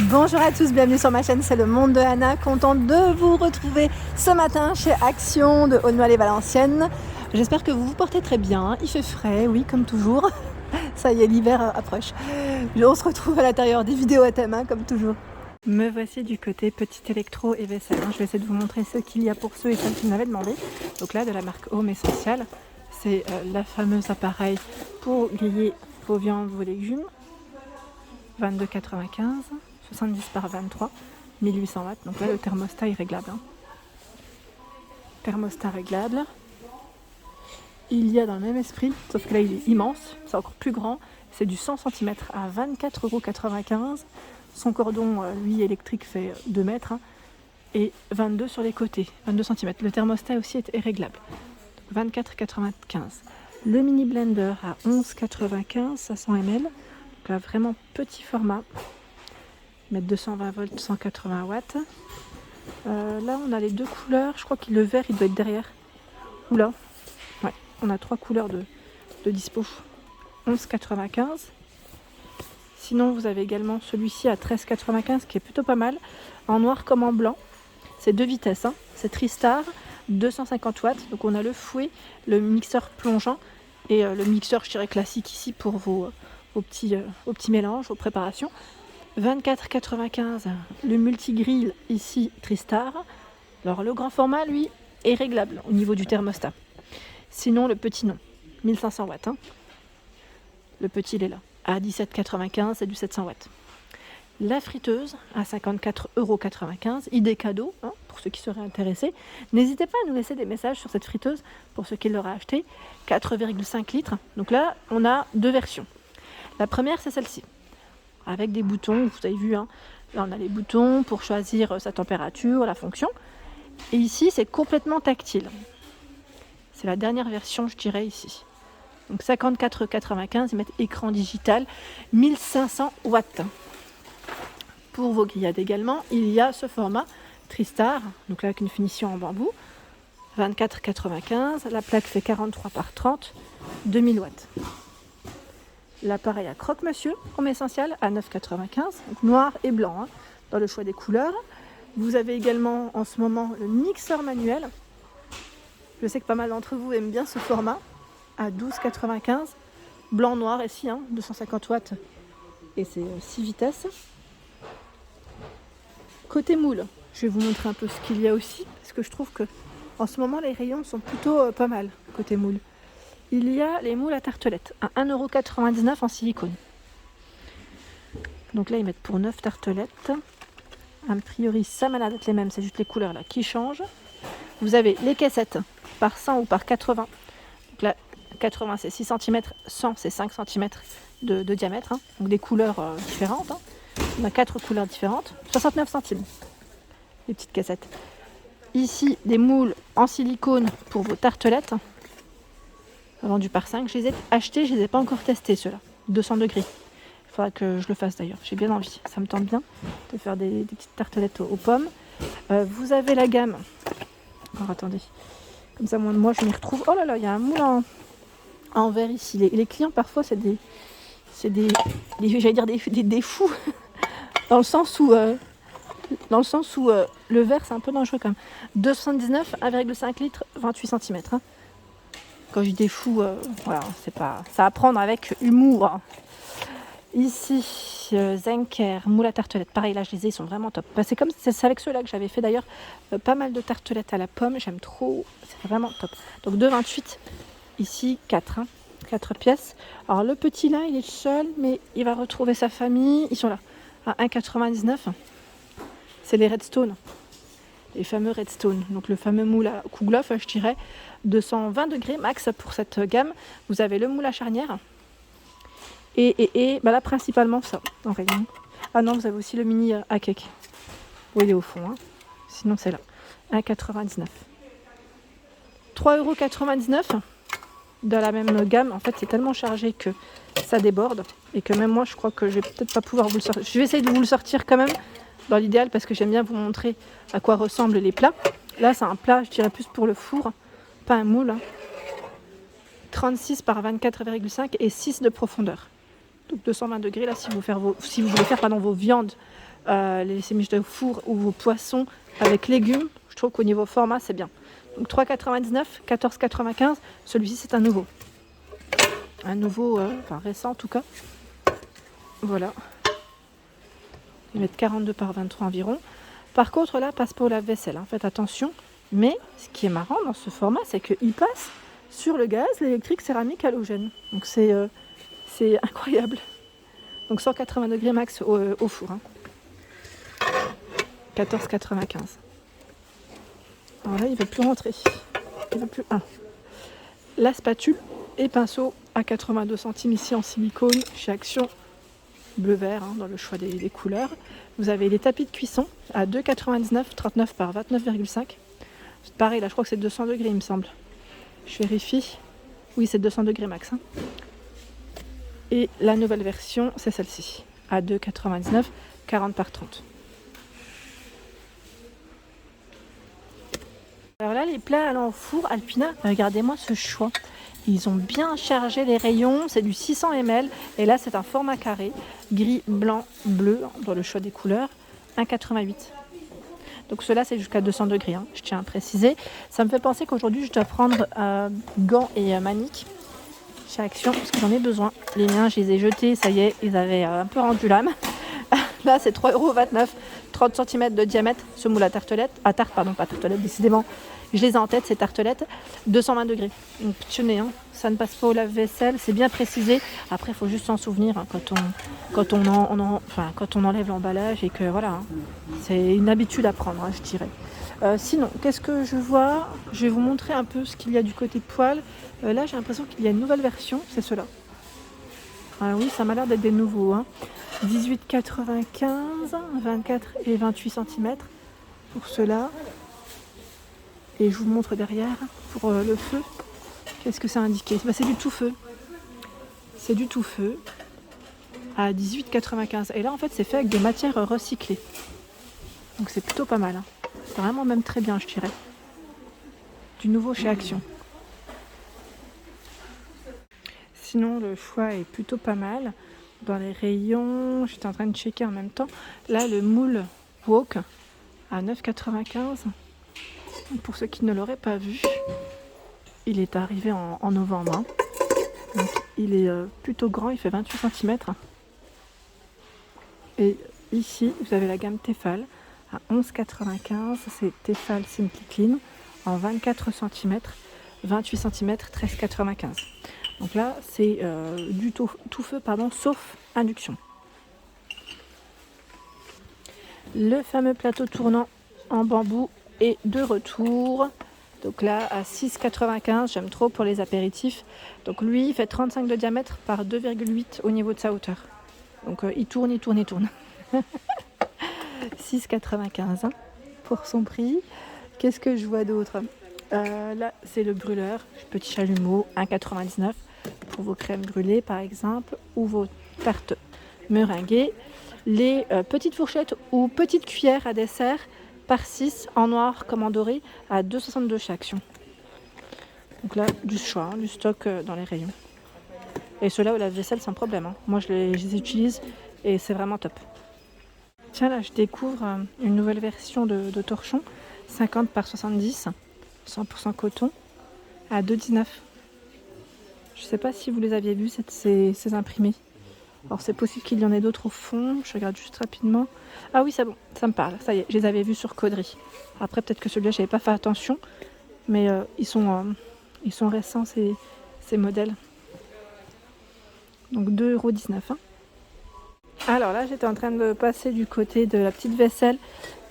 Bonjour à tous, bienvenue sur ma chaîne, c'est le monde de Anna. Contente de vous retrouver ce matin chez Action de Aulnoy-les-Valenciennes. J'espère que vous vous portez très bien, il fait frais, oui comme toujours. Ça y est, l'hiver approche. On se retrouve à l'intérieur des vidéos à thème, comme toujours. Me voici du côté petit électro et vaisselle. Je vais essayer de vous montrer ce qu'il y a pour ceux et celles qui m'avaient demandé. Donc là, de la marque Home Essential, c'est la fameuse appareil pour griller vos viandes, vos légumes. 22,95, 70 par 23, 1800 watts. Donc là, le thermostat est réglable. Thermostat réglable. Il y a dans le même esprit, sauf que là, il est immense. C'est encore plus grand. C'est du 100 cm à 24,95 €. Son cordon, lui, électrique, fait 2 mètres. Et 22 sur les côtés, 22 cm. Le thermostat aussi est réglable. 24,95. Le mini blender à 11,95, 500 ml. Donc là, vraiment petit format. Mettre 220 volts, 180 watts. Là, on a les deux couleurs. Je crois que le vert, il doit être derrière. Oula. Ouais, on a 3 couleurs de dispo. 11,95. Sinon, vous avez également celui-ci à 13,95 qui est plutôt pas mal. En noir comme en blanc. C'est 2 vitesses. C'est Tristar, 250 watts. Donc, on a le fouet, le mixeur plongeant et le mixeur, je dirais, classique ici pour vos petits mélanges, vos préparations. 24,95 le multigrill ici Tristar. Alors le grand format lui est réglable au niveau du thermostat. Sinon le petit non, 1500 watts. Le petit il est là à 17,95, c'est du 700 watts. La friteuse à 54,95 €, idée cadeau pour ceux qui seraient intéressés. N'hésitez pas à nous laisser des messages sur cette friteuse pour ceux qui l'auraient acheté. 4,5 litres. Donc là on a deux versions. La première c'est celle-ci. Avec des boutons, vous avez vu, là on a les boutons pour choisir sa température, la fonction. Et ici, c'est complètement tactile. C'est la dernière version, je dirais, ici. Donc 54,95, ils mettent écran digital, 1500 watts. Pour vos grillades également, il y a ce format Tristar, donc là avec une finition en bambou, 24,95. La plaque fait 43 par 30, 2000 watts. L'appareil à croque-monsieur, Home Essential, à 9,95, donc noir et blanc, dans le choix des couleurs. Vous avez également en ce moment le mixeur manuel. Je sais que pas mal d'entre vous aiment bien ce format, à 12,95, blanc-noir ici, 250 watts, et c'est 6 vitesses. Côté moule, je vais vous montrer un peu ce qu'il y a aussi, parce que je trouve que en ce moment les rayons sont plutôt pas mal côté moule. Il y a les moules à tartelettes à 1,99 € en silicone. Donc là, ils mettent pour 9 tartelettes. A priori, ça m'a l'air d'être les mêmes, c'est juste les couleurs là qui changent. Vous avez les caissettes par 100 ou par 80. Donc là, 80 c'est 6 cm, 100 c'est 5 cm de diamètre. Donc des couleurs différentes. On a 4 couleurs différentes. 69 centimes, les petites cassettes. Ici, des moules en silicone pour vos tartelettes. Vendus par 5, je les ai achetés, je les ai pas encore testés ceux-là, 200 degrés. Il faudra que je le fasse d'ailleurs, j'ai bien envie, ça me tente bien de faire des petites tartelettes aux pommes. Vous avez la gamme, alors attendez, comme ça moi je m'y retrouve. Oh là là, il y a un moule en verre ici, les clients parfois c'est des j'allais dire des fous, dans le sens où le verre c'est un peu dangereux quand même. 2,79, 1,5 litre, 28 cm. Quand je dis des fous, voilà, c'est pas, ça à prendre avec humour. Ici, Zenker, moule à tartelettes. Pareil, là, je les ai, ils sont vraiment top. C'est comme, c'est avec ceux-là que j'avais fait d'ailleurs pas mal de tartelettes à la pomme. J'aime trop, c'est vraiment top. Donc 2,28. Ici, 4 pièces. Alors le petit là, il est seul, mais il va retrouver sa famille. Ils sont là, à 1,99. C'est les Redstone. Les fameux Redstone, donc le fameux moule à Kouglof, je dirais, 220 degrés max pour cette gamme. Vous avez le moule à charnière et là principalement ça en rayon. Ah non, vous avez aussi le mini à cake. Oui, il est au fond, sinon c'est là, 1,99. 3,99 € dans la même gamme. En fait, c'est tellement chargé que ça déborde et que même moi, je crois que je vais peut-être pas pouvoir vous le sortir. Je vais essayer de vous le sortir quand même. Dans l'idéal, parce que j'aime bien vous montrer à quoi ressemblent les plats. Là, c'est un plat, je dirais plus pour le four, pas un moule. 36 par 24,5 et 6 de profondeur. Donc 220 degrés, là, si vous voulez faire vos viandes les sandwichs de four ou vos poissons avec légumes, je trouve qu'au niveau format, c'est bien. Donc 3,99, 14,95. Celui-ci, c'est un nouveau. Un nouveau, enfin récent en tout cas. Voilà. Ils mettent 42 par 23 environ. Par contre, là, passe pas au lave-vaisselle. Hein. Faites attention. Mais ce qui est marrant dans ce format, c'est qu'il passe sur le gaz, l'électrique, céramique, halogène. Donc c'est incroyable. Donc 180 degrés max au four. Hein. 14,95. Alors là, il ne veut plus rentrer. Il ne veut plus. Ah. La spatule et pinceau à 82 centimes ici en silicone chez Action. Bleu-vert hein, dans le choix des couleurs. Vous avez les tapis de cuisson à 2,99, 39 par 29,5. C'est pareil, là je crois que c'est 200 degrés il me semble. Je vérifie. Oui, c'est 200 degrés max. Hein. Et la nouvelle version, c'est celle-ci. À 2,99, 40 par 30. Alors là, les plats allant au four, Alpina, regardez-moi ce choix. Ils ont bien chargé les rayons, c'est du 600 ml. Et là, c'est un format carré, gris, blanc, bleu, dans le choix des couleurs, 1,88. Donc cela, c'est jusqu'à 200 degrés, hein, je tiens à préciser. Ça me fait penser qu'aujourd'hui, je dois prendre gants et maniques chez Action, parce que j'en ai besoin. Les miens, je les ai jetés, ça y est, ils avaient un peu rendu l'âme. Là, c'est 3,29 €, 30 cm de diamètre, ce moule à tartelette. À tarte, pardon, pas tartelette, décidément. Je les ai en tête, ces tartelettes. 220 degrés. Donc, tenez, hein, ça ne passe pas au lave-vaisselle, c'est bien précisé. Après, il faut juste s'en souvenir hein, quand on enlève l'emballage et que voilà, hein, c'est une habitude à prendre, hein, je dirais. Sinon, qu'est-ce que je vois? Je vais vous montrer un peu ce qu'il y a du côté poêle. Là, j'ai l'impression qu'il y a une nouvelle version, c'est cela. Ah oui, ça m'a l'air d'être des nouveaux. Hein. 18,95, 24 et 28 cm pour cela. Et je vous montre derrière pour le feu. Qu'est-ce que c'est indiqué? C'est du tout feu. C'est du tout feu à 18,95. Et là, en fait, c'est fait avec des matières recyclées. Donc c'est plutôt pas mal. Hein. C'est vraiment même très bien, je dirais. Du nouveau chez Action. Sinon, le choix est plutôt pas mal. Dans les rayons, j'étais en train de checker en même temps. Là, le moule wok à 9,95. Pour ceux qui ne l'auraient pas vu, il est arrivé en novembre. Hein. Donc, il est plutôt grand, il fait 28 cm. Et ici, vous avez la gamme Tefal à 11,95. C'est Tefal Simply Clean en 24 cm, 28 cm, 13,95. Donc là, c'est du tout feu, sauf induction. Le fameux plateau tournant en bambou est de retour. Donc là, à 6,95, j'aime trop pour les apéritifs. Donc lui, il fait 35 de diamètre par 2,8 au niveau de sa hauteur. Donc il tourne. 6,95 hein, pour son prix. Qu'est-ce que je vois d'autre? Là, c'est le brûleur, petit chalumeau, 1,99 pour vos crèmes brûlées par exemple, ou vos tartes meringuées. Les petites fourchettes ou petites cuillères à dessert par 6 en noir comme en doré à 2,62 chez Action. Donc là, du choix, hein, du stock dans les rayons. Et ceux-là au lave-vaisselle sans problème. Hein. Moi, je les utilise et c'est vraiment top. Tiens, là, je découvre une nouvelle version de torchon, 50 par 70, 100% coton, à 2,19. Je ne sais pas si vous les aviez vus, ces imprimés. Alors c'est possible qu'il y en ait d'autres au fond. Je regarde juste rapidement. Ah oui, c'est bon, ça me parle. Ça y est, je les avais vus sur Caudry. Après, peut-être que celui-là, je n'avais pas fait attention. Mais ils sont récents, ces modèles. Donc 2,19 €. Hein. Alors là, j'étais en train de passer du côté de la petite vaisselle.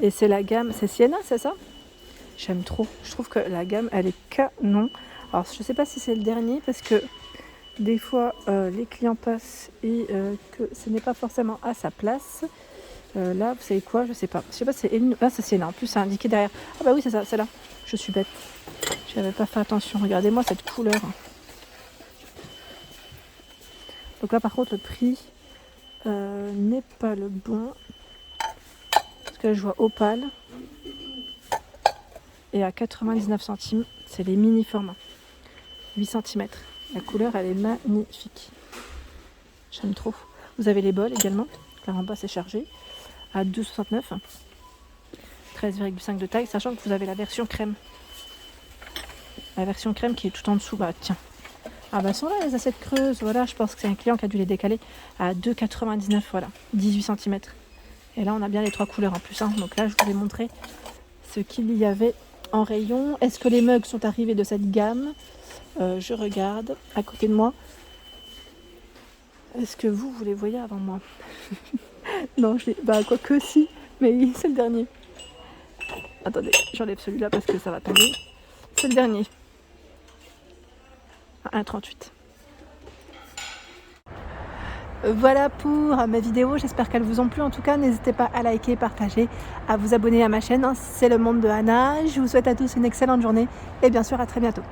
Et c'est la gamme, c'est Sienna, c'est ça? J'aime trop. Je trouve que la gamme, elle est canon. Alors, je ne sais pas si c'est le dernier parce que des fois, les clients passent et que ce n'est pas forcément à sa place. Là, vous savez quoi? Je sais pas. Je sais pas si c'est Eline. Ah, c'est Sienna. En plus, c'est indiqué derrière. Ah bah oui, c'est ça, c'est là. Je suis bête. Je n'avais pas fait attention. Regardez-moi cette couleur. Donc là, par contre, le prix n'est pas le bon. Parce que je vois Opale. Et à 99 centimes, c'est les mini formats. 8 cm. La couleur, elle est magnifique. J'aime trop. Vous avez les bols également. Là en bas, c'est chargé. à 2,69 €. 13,5 de taille, sachant que vous avez la version crème. La version crème qui est tout en dessous, bah tiens. Ah bah sont là les assiettes creuses, voilà, je pense que c'est un client qui a dû les décaler à 2,99 €, voilà, 18 cm. Et là on a bien les 3 couleurs en plus, hein. Donc là je vous ai montré ce qu'il y avait en rayon. Est-ce que les mugs sont arrivés de cette gamme? Je regarde à côté de moi. Est-ce que vous les voyez avant moi? Non, bah quoique si, mais oui, c'est le dernier. Attendez, j'enlève celui-là parce que ça va tomber. C'est le dernier. À 1,38 €. Voilà pour mes vidéos, j'espère qu'elles vous ont plu. En tout cas, n'hésitez pas à liker, partager, à vous abonner à ma chaîne. C'est le monde de Anna. Je vous souhaite à tous une excellente journée et bien sûr à très bientôt.